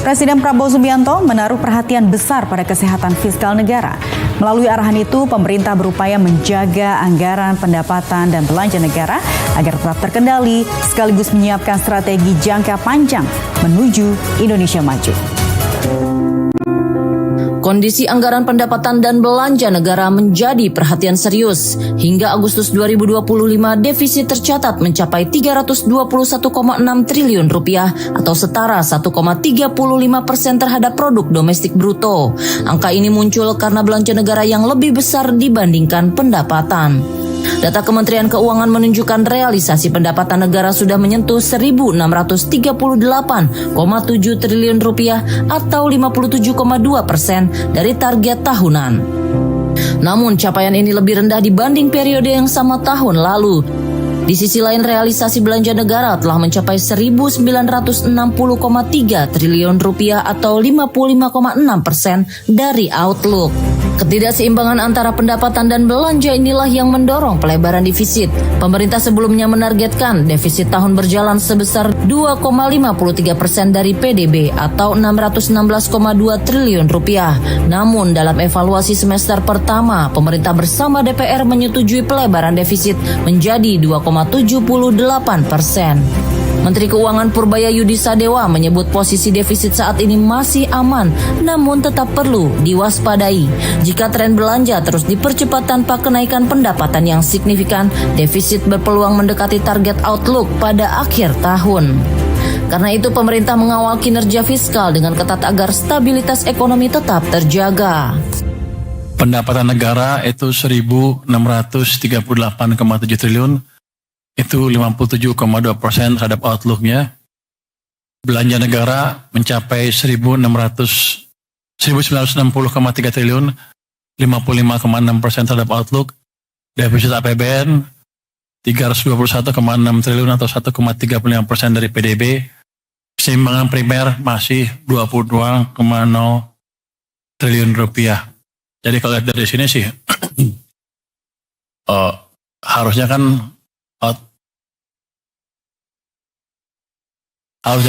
Presiden Prabowo Subianto menaruh perhatian besar pada kesehatan fiskal negara. Melalui arahan itu, pemerintah berupaya menjaga anggaran pendapatan dan belanja negara agar tetap terkendali, sekaligus menyiapkan strategi jangka panjang menuju Indonesia maju. Kondisi anggaran pendapatan dan belanja negara menjadi perhatian serius. Hingga Agustus 2025, defisit tercatat mencapai 321,6 triliun rupiah atau setara 1,35% terhadap produk domestik bruto. Angka ini muncul karena belanja negara yang lebih besar dibandingkan pendapatan. Data Kementerian Keuangan menunjukkan realisasi pendapatan negara sudah menyentuh 1.638,7 triliun rupiah atau 57,2% dari target tahunan. Namun capaian ini lebih rendah dibanding periode yang sama tahun lalu. Di sisi lain, realisasi belanja negara telah mencapai 1.960,3 triliun rupiah atau 55,6% dari outlook. Ketidakseimbangan antara pendapatan dan belanja inilah yang mendorong pelebaran defisit. Pemerintah sebelumnya menargetkan defisit tahun berjalan sebesar 2,53% dari PDB atau 616,2 triliun rupiah. Namun dalam evaluasi semester pertama, pemerintah bersama DPR menyetujui pelebaran defisit menjadi 2,78%. Menteri Keuangan Purbaya Yudi Sadewa menyebut posisi defisit saat ini masih aman, namun tetap perlu diwaspadai. Jika tren belanja terus dipercepat tanpa kenaikan pendapatan yang signifikan, defisit berpeluang mendekati target outlook pada akhir tahun. Karena itu pemerintah mengawal kinerja fiskal dengan ketat agar stabilitas ekonomi tetap terjaga. Pendapatan negara itu 1.638,7 triliun. Itu 57,2% terhadap outlook-nya. Belanja negara mencapai 1.960,3 triliun, 55,6% terhadap outlook. Defisit APBN 321,6 triliun atau 1,35% dari PDB. Keseimbangan primer masih 22,0 triliun rupiah. Jadi kalau lihat dari sini sih, harusnya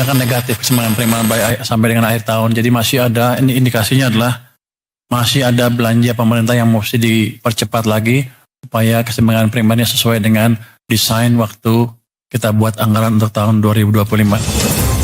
kan negatif keseimbangan primer sampai dengan akhir tahun. Jadi masih ada, ini indikasinya adalah masih ada belanja pemerintah yang mesti dipercepat lagi supaya keseimbangan primernya sesuai dengan desain waktu kita buat anggaran untuk tahun 2025.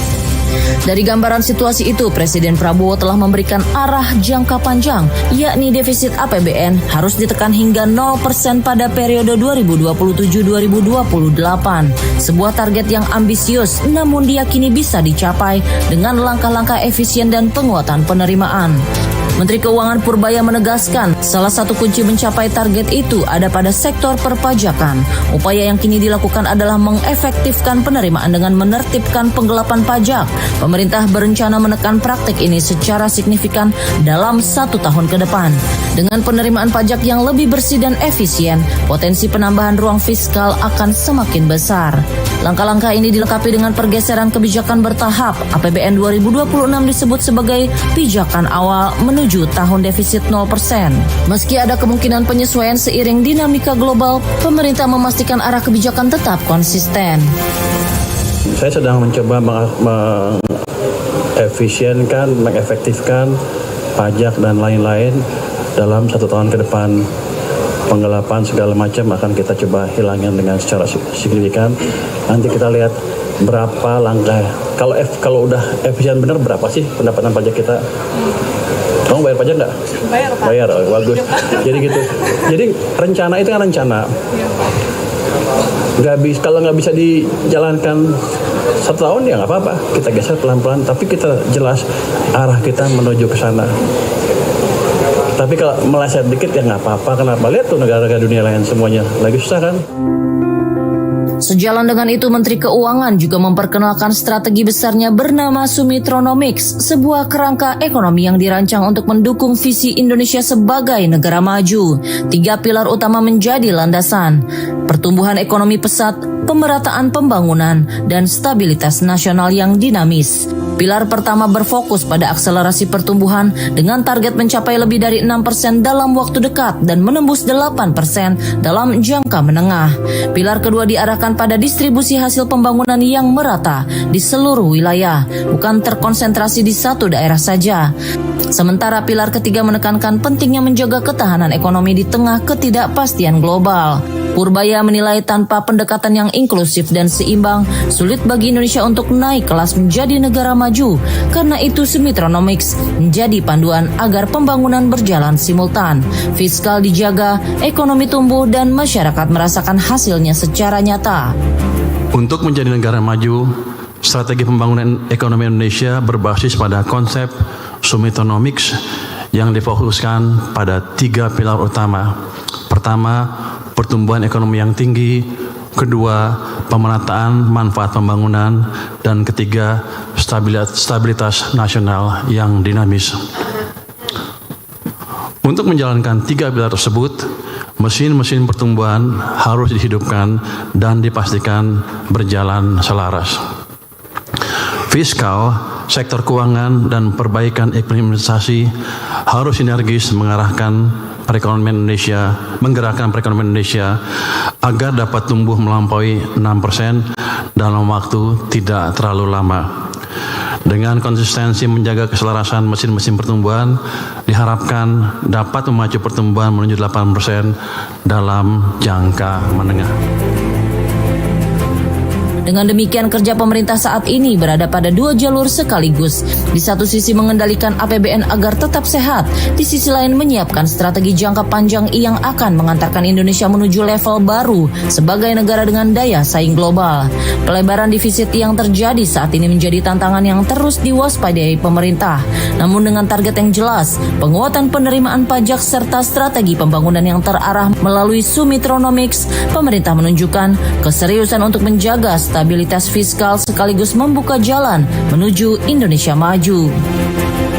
Dari gambaran situasi itu, Presiden Prabowo telah memberikan arah jangka panjang, yakni defisit APBN harus ditekan hingga 0% pada periode 2027-2028. Sebuah target yang ambisius, namun diyakini bisa dicapai dengan langkah-langkah efisien dan penguatan penerimaan. Menteri Keuangan Purbaya menegaskan, salah satu kunci mencapai target itu ada pada sektor perpajakan. Upaya yang kini dilakukan adalah mengefektifkan penerimaan dengan menertibkan penggelapan pajak. Pemerintah berencana menekan praktik ini secara signifikan dalam 1 tahun ke depan. Dengan penerimaan pajak yang lebih bersih dan efisien, potensi penambahan ruang fiskal akan semakin besar. Langkah-langkah ini dilengkapi dengan pergeseran kebijakan bertahap. APBN 2026 disebut sebagai pijakan awal menuju tahun defisit 0%. Meski ada kemungkinan penyesuaian seiring dinamika global, pemerintah memastikan arah kebijakan tetap konsisten. Saya sedang mencoba mengefisienkan, mengefektifkan pajak dan lain-lain dalam 1 tahun ke depan. Penggelapan segala macam akan kita coba hilangin dengan secara signifikan. Nanti kita lihat berapa langkah. Kalau udah efisien benar, berapa sih pendapatan pajak kita? Kamu bayar pajak nggak? Bayar, Pak. Bayar, bagus. Jadi gitu. Jadi rencana itu kan rencana. Kalau nggak bisa dijalankan 1 tahun ya nggak apa-apa. Kita geser pelan-pelan, tapi kita jelas arah kita menuju ke sana. Tapi kalau meleset dikit ya nggak apa-apa. Kenapa? Lihat tuh negara-negara dunia lain semuanya lagi susah kan? Sejalan dengan itu, Menteri Keuangan juga memperkenalkan strategi besarnya bernama Sumitronomics, sebuah kerangka ekonomi yang dirancang untuk mendukung visi Indonesia sebagai negara maju. 3 pilar utama menjadi landasan: pertumbuhan ekonomi pesat, pemerataan pembangunan, dan stabilitas nasional yang dinamis. Pilar pertama berfokus pada akselerasi pertumbuhan dengan target mencapai lebih dari 6% dalam waktu dekat dan menembus 8% dalam jangka menengah. Pilar kedua diarahkan pada distribusi hasil pembangunan yang merata di seluruh wilayah, bukan terkonsentrasi di satu daerah saja. Sementara pilar ketiga menekankan pentingnya menjaga ketahanan ekonomi di tengah ketidakpastian global. Purbaya menilai tanpa pendekatan yang inklusif dan seimbang, sulit bagi Indonesia untuk naik kelas menjadi negara maju. Karena itu Sumitronomics menjadi panduan agar pembangunan berjalan simultan. Fiskal dijaga, ekonomi tumbuh, dan masyarakat merasakan hasilnya secara nyata. Untuk menjadi negara maju, strategi pembangunan ekonomi Indonesia berbasis pada konsep Sumitronomics yang difokuskan pada 3 pilar utama. Pertama, pertumbuhan ekonomi yang tinggi. Kedua, pemerataan manfaat pembangunan. Dan ketiga, stabilitas nasional yang dinamis. Untuk menjalankan 3 pilar tersebut, mesin-mesin pertumbuhan harus dihidupkan dan dipastikan berjalan selaras. Fiskal, sektor keuangan, dan perbaikan iklim investasi harus sinergis menggerakkan perekonomian Indonesia agar dapat tumbuh melampaui 6% dalam waktu tidak terlalu lama. Dengan konsistensi menjaga keselarasan mesin-mesin pertumbuhan, diharapkan dapat memacu pertumbuhan menuju 8% dalam jangka menengah. Dengan demikian, kerja pemerintah saat ini berada pada 2 jalur sekaligus. Di satu sisi mengendalikan APBN agar tetap sehat, di sisi lain menyiapkan strategi jangka panjang yang akan mengantarkan Indonesia menuju level baru sebagai negara dengan daya saing global. Pelebaran defisit yang terjadi saat ini menjadi tantangan yang terus diwaspadai pemerintah. Namun dengan target yang jelas, penguatan penerimaan pajak serta strategi pembangunan yang terarah melalui Sumitronomics, pemerintah menunjukkan keseriusan untuk menjaga stabilitas fiskal sekaligus membuka jalan menuju Indonesia maju.